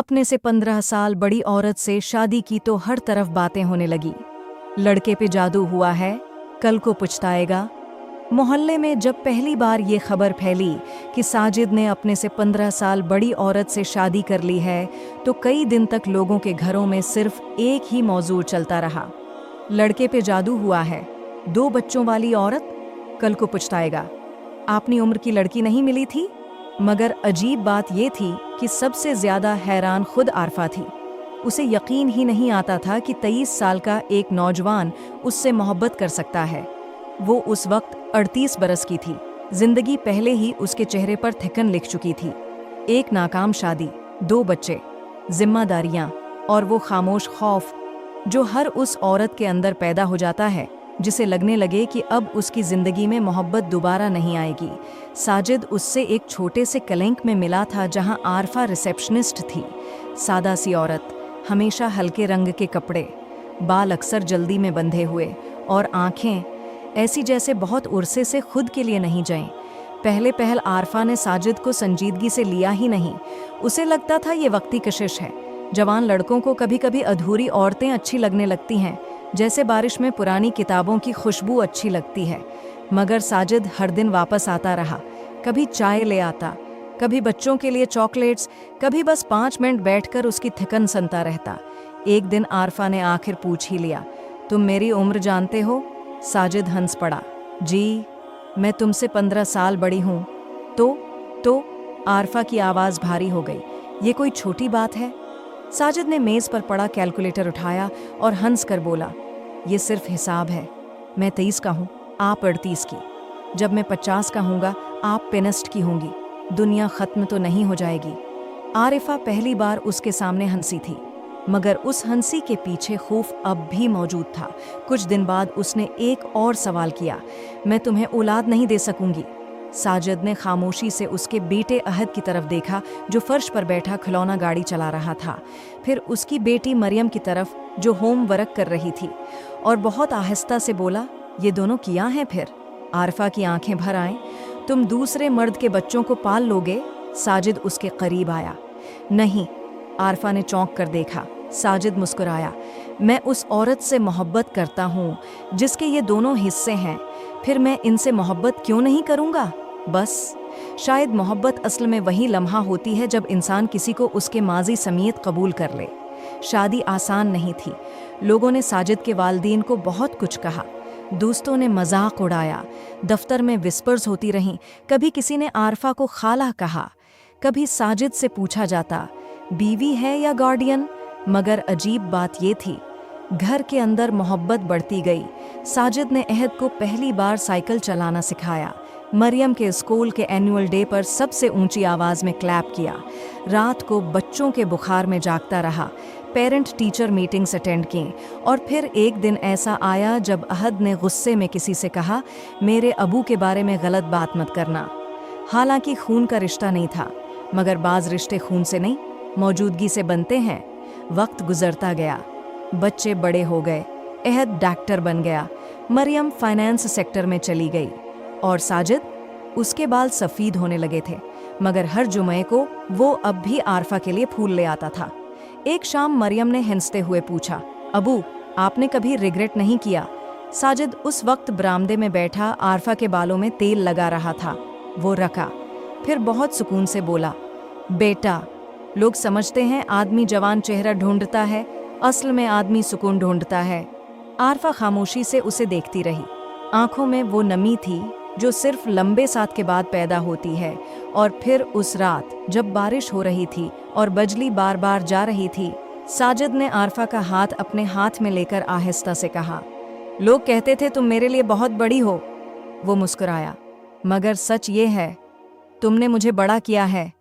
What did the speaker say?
अपने से 15 साल बड़ी औरत से शादी की तो हर तरफ बातें होने लगी। लड़के पे जादू हुआ है, कल को पछताएगा। मोहल्ले में जब पहली बार ये खबर फैली कि साजिद ने अपने से 15 साल बड़ी औरत से शादी कर ली है, तो कई दिन तक लोगों के घरों में सिर्फ एक ही मौजू चलता रहा। लड़के पे जादू हुआ है, 2 बच्चों वाली औरत, कल को पछताएगा। अपनी उम्र की लड़की नहीं मिली थी। मगर अजीब बात ये थी कि सबसे ज्यादा हैरान खुद आरफा थी। उसे यकीन ही नहीं आता था कि 23 साल का एक नौजवान उससे मोहब्बत कर सकता है। वो उस वक्त 38 बरस की थी। जिंदगी पहले ही उसके चेहरे पर थिकन लिख चुकी थी। एक नाकाम शादी, 2 बच्चे, जिम्मेदारियां और वो खामोश खौफ जो हर उस औरत के अंदर पैदा हो जाता है जिसे लगने लगे कि अब उसकी जिंदगी में मोहब्बत दोबारा नहीं आएगी। साजिद उससे एक छोटे से कलंक में मिला था जहां आरफा रिसेप्शनिस्ट थी। सादा सी औरत, हमेशा हल्के रंग के कपड़े, बाल अक्सर जल्दी में बंधे हुए और आंखें ऐसी जैसे बहुत उर्से से खुद के लिए नहीं जाएं। पहले पहल आरफा ने साजिद को संजीदगी से लिया ही नहीं। उसे लगता था ये वक्ती कशिश है। जवान लड़कों को कभी कभी अधूरी औरतें अच्छी लगने लगती हैं, जैसे बारिश में पुरानी किताबों की खुशबू अच्छी लगती है। मगर साजिद हर दिन वापस आता रहा। कभी चाय ले आता, कभी बच्चों के लिए चॉकलेट्स, कभी बस 5 मिनट बैठकर उसकी थिकन सुनता रहता। एक दिन आरफा ने आखिर पूछ ही लिया, तुम मेरी उम्र जानते हो? साजिद हंस पड़ा, जी, मैं तुमसे 15 साल बड़ी हूँ। तो आरफा की आवाज़ भारी हो गई। ये कोई छोटी बात है? साजिद ने मेज़ पर पड़ा कैलकुलेटर उठाया और हंस कर बोला, ये सिर्फ हिसाब है। मैं 23 का हूँ, आप 38 की। जब मैं 50 का हूँगा, आप पेनिस्ट की होंगी। दुनिया ख़त्म तो नहीं हो जाएगी। आरिफा पहली बार उसके सामने हंसी थी, मगर उस हंसी के पीछे खौफ अब भी मौजूद था। कुछ दिन बाद उसने एक और सवाल किया, मैं तुम्हें औलाद नहीं दे सकूंगी। साजिद ने खामोशी से उसके बेटे अहद की तरफ देखा, जो फर्श पर बैठा खिलौना गाड़ी चला रहा था। फिर उसकी बेटी मरियम की तरफ, जो होमवर्क कर रही थी, और बहुत आहिस्ता से बोला, ये दोनों किया हैं फिर? आरफा की आंखें भर आईं। तुम दूसरे मर्द के बच्चों को पाल लोगे? साजिद उसके करीब आया। नहीं। आरफा ने चौंक कर देखा। साजिद मुस्कुराया, मैं उस औरत से मोहब्बत करता हूँ जिसके ये दोनों हिस्से हैं। फिर मैं इनसे मोहब्बत क्यों नहीं करूँगा? बस शायद मोहब्बत असल में वही लम्हा होती है जब इंसान किसी को उसके माजी समेत कबूल कर ले। शादी आसान नहीं थी। लोगों ने साजिद के वालिदैन को बहुत कुछ कहा, दोस्तों ने मजाक उड़ाया, दफ्तर में विस्पर्स होती रहीं। कभी किसी ने आरफा को खाला कहा, कभी साजिद से पूछा जाता, बीवी है या गार्डियन? मगर अजीब बात ये थी, घर के अंदर मोहब्बत बढ़ती गई। साजिद ने अहद को पहली बार साइकिल चलाना सिखाया। मरियम के स्कूल के एनुअल डे पर सबसे ऊंची आवाज़ में क्लैप किया। रात को बच्चों के बुखार में जागता रहा। पेरेंट टीचर मीटिंग्स अटेंड की। और फिर एक दिन ऐसा आया जब अहद ने गुस्से में किसी से कहा, मेरे अबू के बारे में गलत बात मत करना। हालांकि खून का रिश्ता नहीं था, मगर बाज़ रिश्ते खून से नहीं, मौजूदगी से बनते हैं। वक्त गुजरता गया, बच्चे बड़े हो गए। अहद डॉक्टर बन गया, मरियम फाइनेंस सेक्टर में चली गई, और साजिद, उसके बाल सफ़ेद होने लगे थे। मगर हर जुमे को वो अब भी आरफा के लिए फूल ले आता था। एक शाम मरियम ने हंसते हुए पूछा, अबू, आपने कभी रिग्रेट नहीं किया? साजिद उस वक्त बरामदे में बैठा आरफा के बालों में तेल लगा रहा था। वो रखा, फिर बहुत सुकून से बोला, बेटा, लोग समझते हैं आदमी जवान चेहरा ढूंढता है, असल में आदमी सुकून ढूंढता है। आरफा खामोशी से उसे देखती रही। आंखों में वो नमी थी जो सिर्फ लंबे साथ के बाद पैदा होती है। और फिर उस रात जब बारिश हो रही थी और बिजली बार बार जा रही थी, साजिद ने आरफा का हाथ अपने हाथ में लेकर आहिस्ता से कहा, लोग कहते थे तुम मेरे लिए बहुत बड़ी हो। वो मुस्कुराया, मगर सच ये है, तुमने मुझे बड़ा किया है।